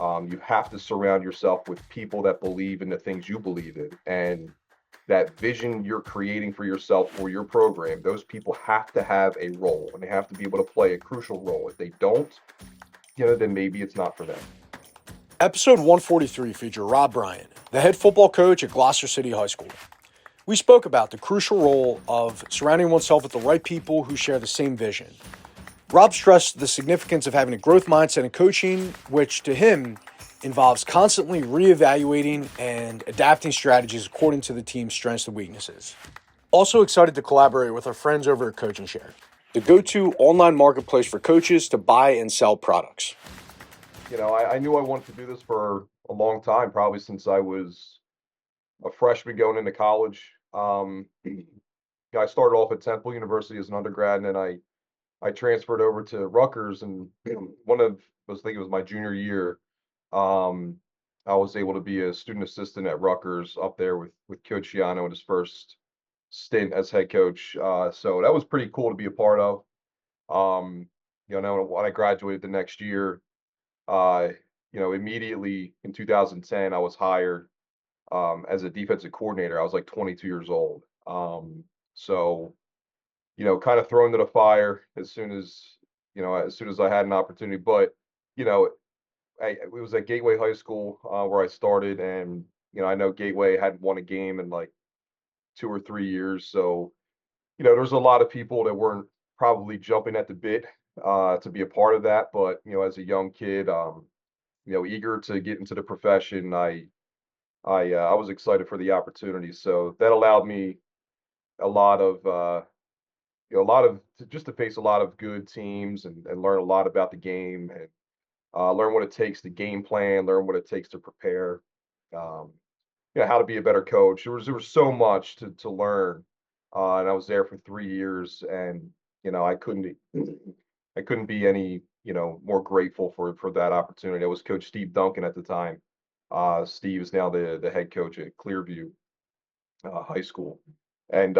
You have to surround yourself with people that believe in the things you believe in, and that vision you're creating for yourself for your program. Those people have to have a role, and they have to be able to play a crucial role. If they don't, then maybe it's not for them. Episode 143 featured Rob Bryan, the head football coach at Gloucester City High School. We spoke about the crucial role of surrounding oneself with the right people who share the same vision. Rob stressed the significance of having a growth mindset in coaching, which to him involves constantly reevaluating and adapting strategies according to the team's strengths and weaknesses. Also excited to collaborate with our friends over at Coach and Share, the go-to online marketplace for coaches to buy and sell products. I knew I wanted to do this for a long time, probably since I was a freshman going into college. I started off at Temple University as an undergrad, and then I transferred over to Rutgers, and I think it was my junior year. Um, I was able to be a student assistant at Rutgers up there with Coach Shiano in his first stint as head coach. So that was pretty cool to be a part of. When I graduated the next year, uh, immediately in 2010, I was hired as a defensive coordinator. I was like 22 years old. So kind of thrown to the fire as soon as I had an opportunity. But you know, it was at Gateway High School where I started, and I know Gateway hadn't won a game in like 2 or 3 years. So there's a lot of people that weren't probably jumping at the bit to be a part of that. But as a young kid, eager to get into the profession, I was excited for the opportunity. So that allowed me a lot of just to face a lot of good teams and learn a lot about the game and learn what it takes to game plan, learn what it takes to prepare, um, how to be a better coach. There was so much to learn, and I was there for 3 years, and I couldn't be any more grateful for that opportunity. I was Coach Steve Duncan at the time. Steve is now the head coach at Clearview High School, and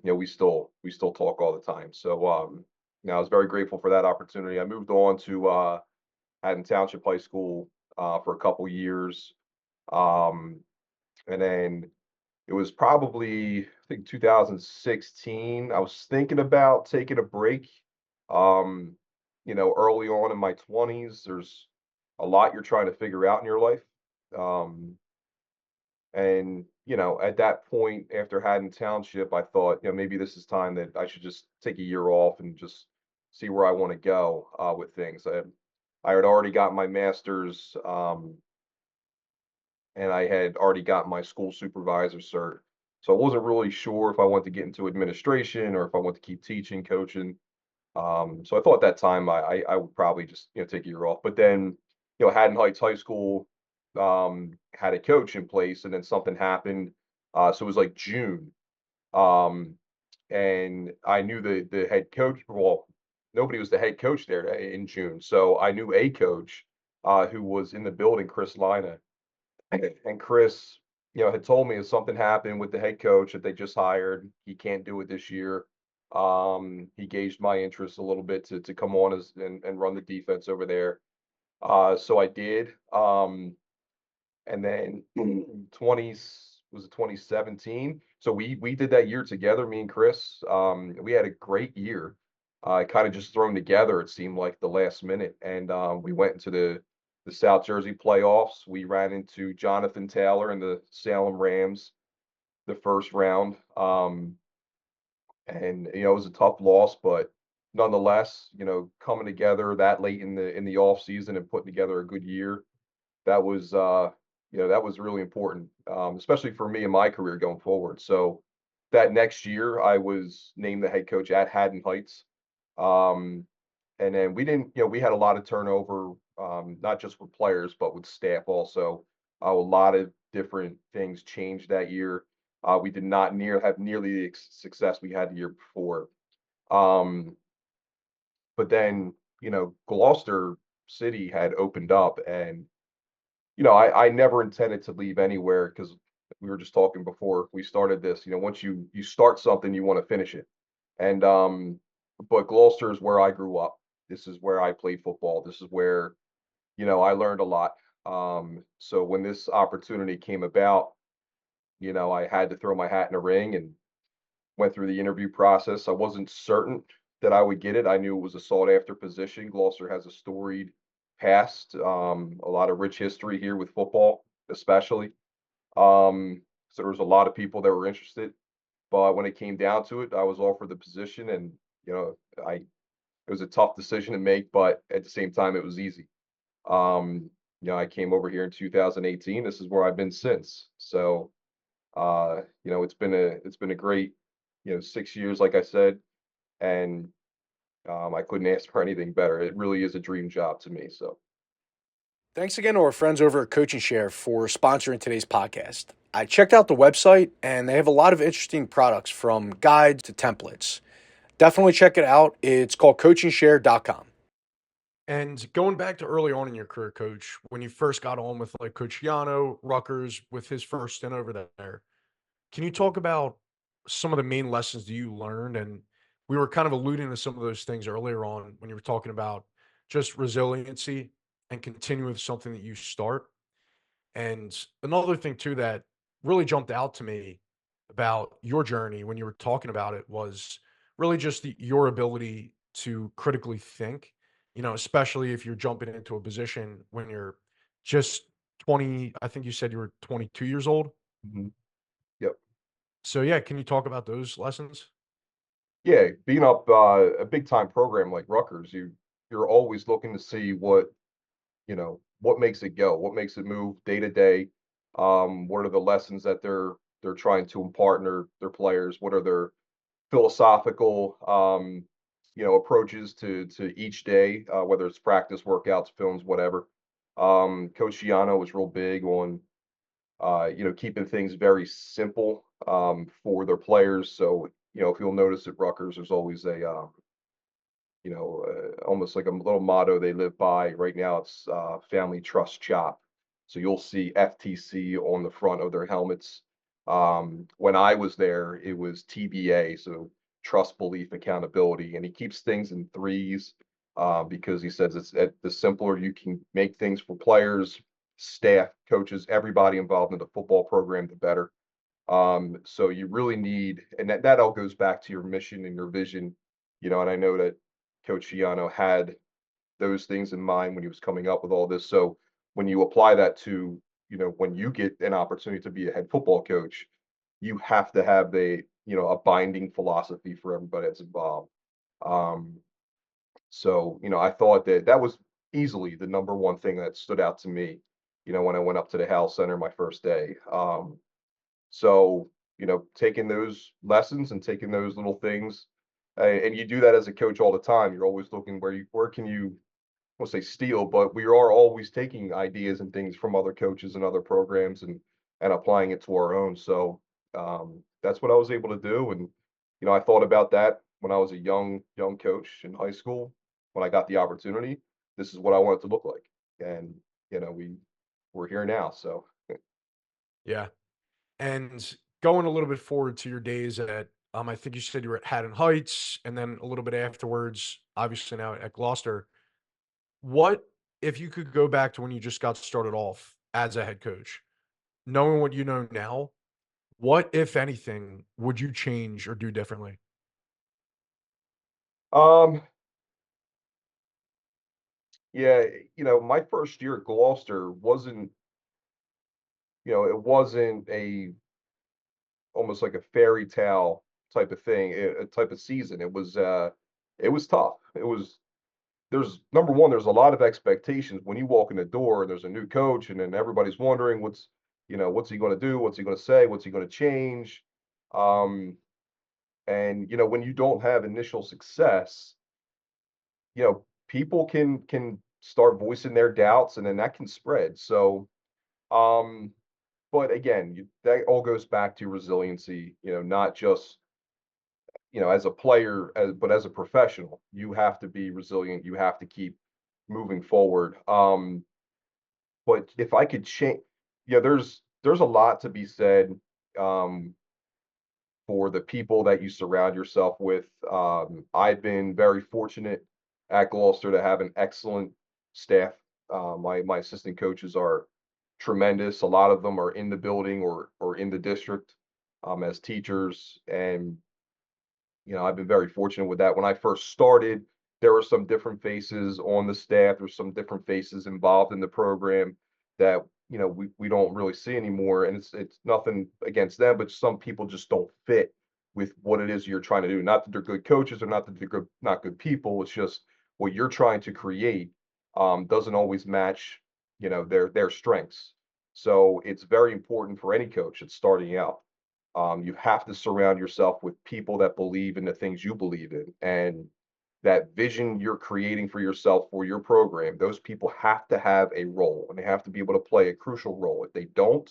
we still talk all the time. So I was very grateful for that opportunity. I moved on to Haddon Township High School for a couple years, um, and then it was probably I think 2016. I was thinking about taking a break. Um, early on in my 20s, there's a lot you're trying to figure out in your life. Um, and, at that point, after Haddon Township, I thought, maybe this is time that I should just take a year off and just see where I want to go with things. I had already got my master's, and I had already got my school supervisor cert. So I wasn't really sure if I wanted to get into administration or if I want to keep teaching, coaching. So I thought at that time I would probably just take a year off. But then Haddon Heights High School had a coach in place, and then something happened. So it was like June, um, and I knew the head coach. Well, nobody was the head coach there in June, so I knew a coach who was in the building, Chris Lina, and Chris, had told me if something happened with the head coach that they just hired, he can't do it this year. He gauged my interest a little bit to come on and run the defense over there. So I did. And then 20 was it 2017? So we did that year together, me and Chris. We had a great year. Kind of just thrown together, it seemed like the last minute. And we went into the South Jersey playoffs. We ran into Jonathan Taylor and the Salem Rams the first round. And it was a tough loss, but nonetheless, coming together that late in the off season and putting together a good year, that was that was really important, especially for me in my career going forward. So that next year, I was named the head coach at Haddon Heights. Um, and then we didn't, we had a lot of turnover, not just with players, but with staff also. A lot of different things changed that year. We did not have nearly the success we had the year before. Um, but then, Gloucester City had opened up, and I never intended to leave anywhere because we were just talking before we started this. Once you start something, you want to finish it. And but Gloucester is where I grew up. This is where I played football. This is where I learned a lot. So when this opportunity came about, I had to throw my hat in the ring and went through the interview process. I wasn't certain that I would get it. I knew it was a sought after position. Gloucester has a storied past, a lot of rich history here with football, especially. So there was a lot of people that were interested. But when it came down to it, I was offered the position, and you know, I it was a tough decision to make, but at the same time, it was easy. I came over here in 2018. This is where I've been since. So, it's been a great, 6 years, like I said, and I couldn't ask for anything better. It really is a dream job to me. So, Thanks again to our friends over at Coach and Share for sponsoring today's podcast. I checked out the website and they have a lot of interesting products from guides to templates. Definitely check it out. It's called coachandshare.com. And going back to early on in your career, coach, when you first got on with like Coach Yano, Rutgers, with his first stint over there, can you talk about some of the main lessons that you learned? And we were kind of alluding to some of those things earlier on when you were talking about just resiliency and continue with something that you start. And another thing too that really jumped out to me about your journey when you were talking about it was really just your ability to critically think, especially if you're jumping into a position when you're just 20, I think you said you were 22 years old. mhm, yep. So yeah, can you talk about those lessons? Yeah, being up a big time program like Rutgers, you're always looking to see what makes it go, what makes it move day to day. What are the lessons that they're trying to impart in their players? What are their philosophical approaches to each day, whether it's practice, workouts, films, whatever. Coach Giano was real big on keeping things very simple for their players. So if you'll notice at Rutgers, there's always almost like a little motto they live by. Right now, it's family, trust, chop. So you'll see FTC on the front of their helmets. When I was there, it was TBA, so trust, belief, accountability, and he keeps things in threes because he says the simpler you can make things for players, staff, coaches, everybody involved in the football program, the better. So you really need, and that all goes back to your mission and your vision, and I know that Coach Giano had those things in mind when he was coming up with all this. So when you apply that to, when you get an opportunity to be a head football coach, you have to have a binding philosophy for everybody that's involved. Um, so, I thought that was easily the number one thing that stood out to me, when I went up to the Hal Center my first day. So, taking those lessons and taking those little things, and you do that as a coach all the time. You're always looking where can you, I won't say steal, but we are always taking ideas and things from other coaches and other programs and applying it to our own. So that's what I was able to do. And I thought about that when I was a young coach in high school. When I got the opportunity, this is what I want it to look like. And we're here now. So Yeah. And going a little bit forward to your days at, I think you said you were at Haddon Heights, and then a little bit afterwards, obviously now at Gloucester. What if you could go back to when you just got started off as a head coach, knowing what you know now? What, if anything, would you change or do differently? um yeah, my first year at Gloucester wasn't a almost like a fairy tale type of thing, a type of season. It was tough. There's number one, there's a lot of expectations when you walk in the door and there's a new coach, and then everybody's wondering what's he going to do, what's he going to say, what's he going to change. Um, and when you don't have initial success, people can start voicing their doubts, and then that can spread. So, um, but again, that all goes back to resiliency. Not just as a player, but as a professional, you have to be resilient. You have to keep moving forward. But if I could change, there's a lot to be said um, for the people that you surround yourself with. I've been very fortunate at Gloucester to have an excellent staff. My assistant coaches are tremendous. A lot of them are in the building or in the district as teachers, and I've been very fortunate with that. When I first started, there were some different faces on the staff. There's some different faces involved in the program that we don't really see anymore. And it's nothing against them, but some people just don't fit with what it is you're trying to do. Not that they're good coaches or not that they're not good people. It's just what you're trying to create doesn't always match, their strengths. So it's very important for any coach that's starting out. You have to surround yourself with people that believe in the things you believe in, and that vision you're creating for yourself for your program. Those people have to have a role, and they have to be able to play a crucial role. If they don't,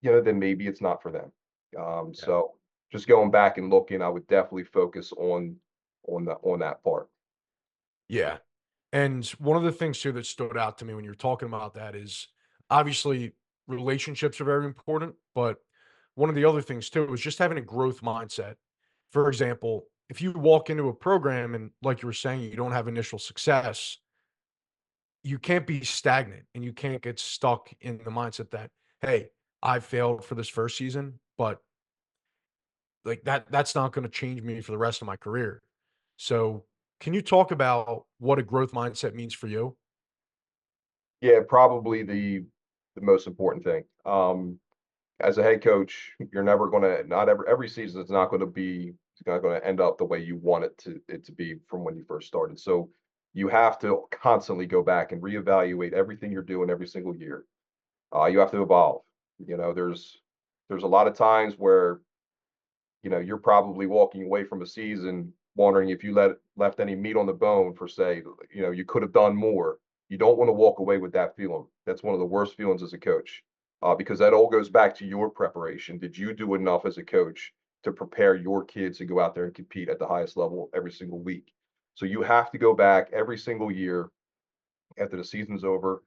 then maybe it's not for them. Yeah. So just going back and looking, I would definitely focus on that part. Yeah. And one of the things too that stood out to me when you're talking about that is obviously relationships are very important, but one of the other things too is just having a growth mindset. For example, if you walk into a program and like you were saying, you don't have initial success, you can't be stagnant and you can't get stuck in the mindset that, hey, I failed for this first season, but like that's not going to change me for the rest of my career. So, can you talk about what a growth mindset means for you? Yeah, probably the most important thing. As a head coach, you're never gonna not every season is not gonna be it's not gonna end up the way you want it to be from when you first started. So you have to constantly go back and reevaluate everything you're doing every single year. You have to evolve. There's a lot of times where you're probably walking away from a season wondering if you left any meat on the bone for say, you could have done more. You don't want to walk away with that feeling. That's one of the worst feelings as a coach, because that all goes back to your preparation. Did you do enough as a coach to prepare your kids to go out there and compete at the highest level every single week? So you have to go back every single year after the season's over.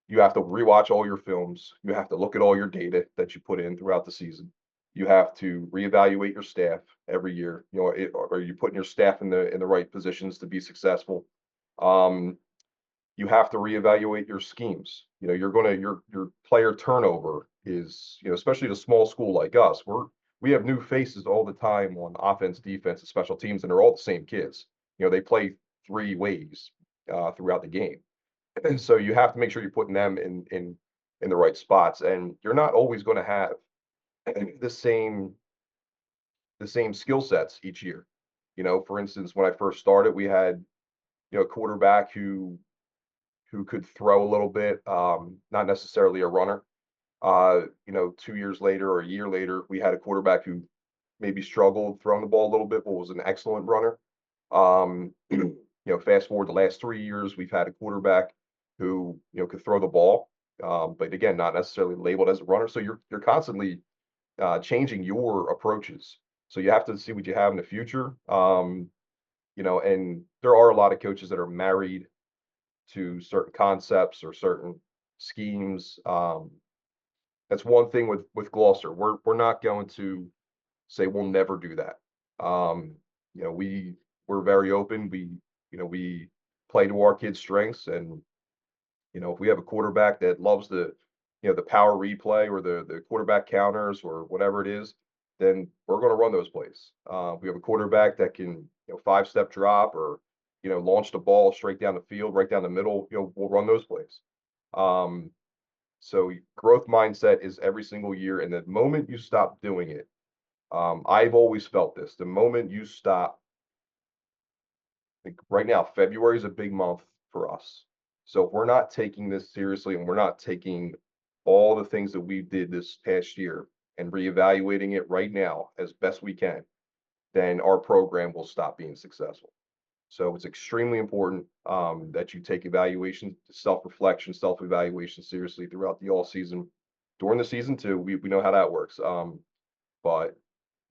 You have to rewatch all your films. You have to look at all your data that you put in throughout the season. You have to reevaluate your staff every year. Are you putting your staff in the right positions to be successful? Um, you have to reevaluate your schemes. Your player turnover is, especially at a small school like us, we have new faces all the time on offense, defense, and special teams, and they're all the same kids. They play three ways throughout the game. And so you have to make sure you're putting them in the right spots, and you're not always going to have the same skill sets each year. For instance, when I first started, we had a quarterback who could throw a little bit, not necessarily a runner. 2 years later or a year later, we had a quarterback who maybe struggled throwing the ball a little bit, but was an excellent runner. Fast forward the last 3 years, we've had a quarterback who could throw the ball, but again, not necessarily labeled as a runner. So you're constantly changing your approaches. So you have to see what you have in the future. And there are a lot of coaches that are married to certain concepts or certain schemes. That's one thing with Gloucester. We're not going to say we'll never do that. Um, we're very open. We play to our kids' strengths, and if we have a quarterback that loves the power replay or the quarterback counters or whatever it is, then we're going to run those plays. We have a quarterback that can, five-step drop or, launch the ball straight down the field, right down the middle. We'll run those plays. Um, so growth mindset is every single year, and the moment you stop doing it, I've always felt this. The moment you stop, like right now, February is a big month for us. So if we're not taking this seriously and we're not taking all the things that we did this past year and reevaluating it right now as best we can, then our program will stop being successful. So it's extremely important that you take evaluation, self-reflection, self-evaluation seriously throughout the all season. During the season too, we know how that works. But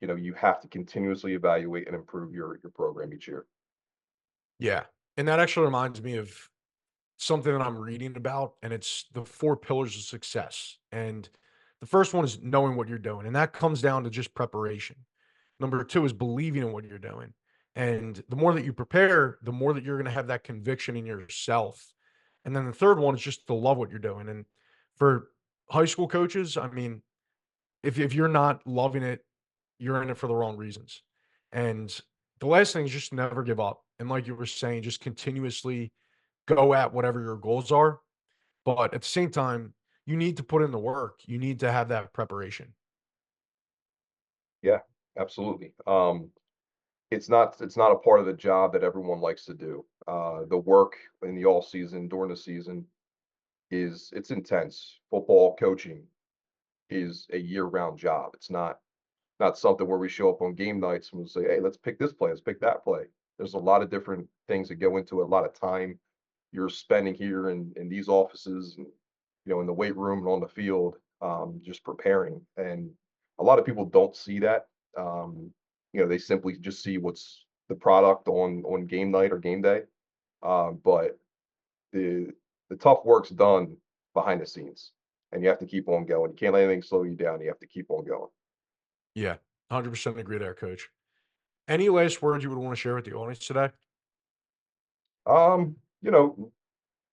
you have to continuously evaluate and improve your program each year. Yeah. And that actually reminds me of something that I'm reading about, and it's the 4 pillars of success. And the first one is knowing what you're doing, and that comes down to just preparation. Number two is believing in what you're doing. And the more that you prepare, the more that you're going to have that conviction in yourself. And then the third one is just to love what you're doing. And for high school coaches, I mean, if you're not loving it, you're in it for the wrong reasons. And the last thing is just never give up. And like you were saying, just continuously go at whatever your goals are. But at the same time, you need to put in the work. You need to have that preparation. Yeah, absolutely. It's not a part of the job that everyone likes to do. The work in the all season during the season it's intense. Football coaching is a year-round job. It's not something where we show up on game nights and we'll say, "Hey, let's pick this play, let's pick that play." There's a lot of different things that go into it, a lot of time you're spending here in these offices and in the weight room and on the field, just preparing. And a lot of people don't see that. They simply just see what's the product on game night or game day. But the the tough work's done behind the scenes, and you have to keep on going. You can't let anything slow you down. You have to keep on going. Yeah, 100% agree there, coach. Any last words you would want to share with the audience today? Um, you know,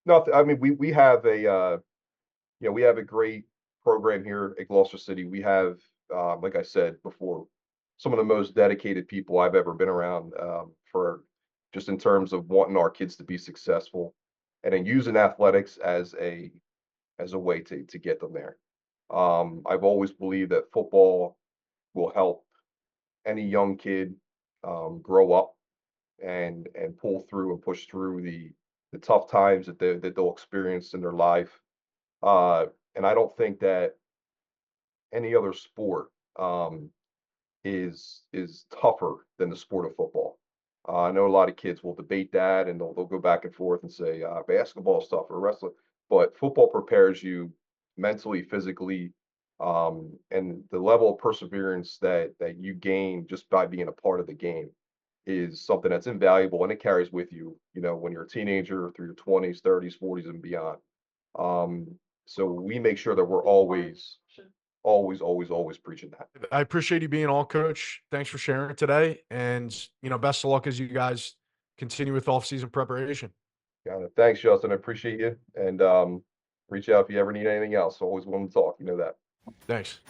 nothing. I mean, we have we have a great program here at Gloucester City. We have, like I said before, some of the most dedicated people I've ever been around, for just in terms of wanting our kids to be successful and then using athletics as a way to get them there. I've always believed that football will help any young kid grow up and pull through and push through the tough times that they'll experience in their life. And I don't think that any other sport is tougher than the sport of football. I know a lot of kids will debate that and they'll go back and forth and say basketball's tougher, wrestling, but football prepares you mentally, physically, and the level of perseverance that you gain just by being a part of the game is something that's invaluable and it carries with you, when you're a teenager through your 20s, 30s, 40s, and beyond. Um, so we make sure that we're always, always, always, always preaching that. I appreciate you being on, coach. Thanks for sharing it today. And, best of luck as you guys continue with off-season preparation. Got it. Thanks, Justin. I appreciate you. And reach out if you ever need anything else. Always willing to talk. You know that. Thanks.